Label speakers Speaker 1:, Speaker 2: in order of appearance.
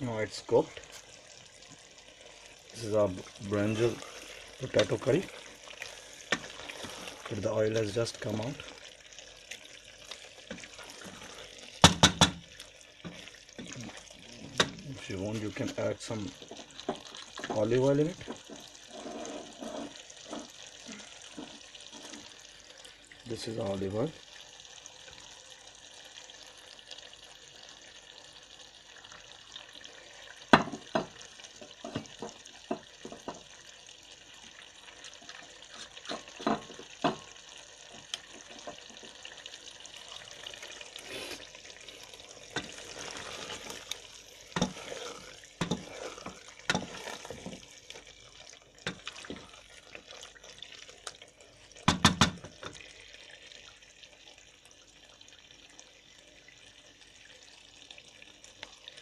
Speaker 1: Now it's cooked. This is our brinjal potato curry, but the oil has just come out. If you want, you can add some olive oil in it. This is olive oil.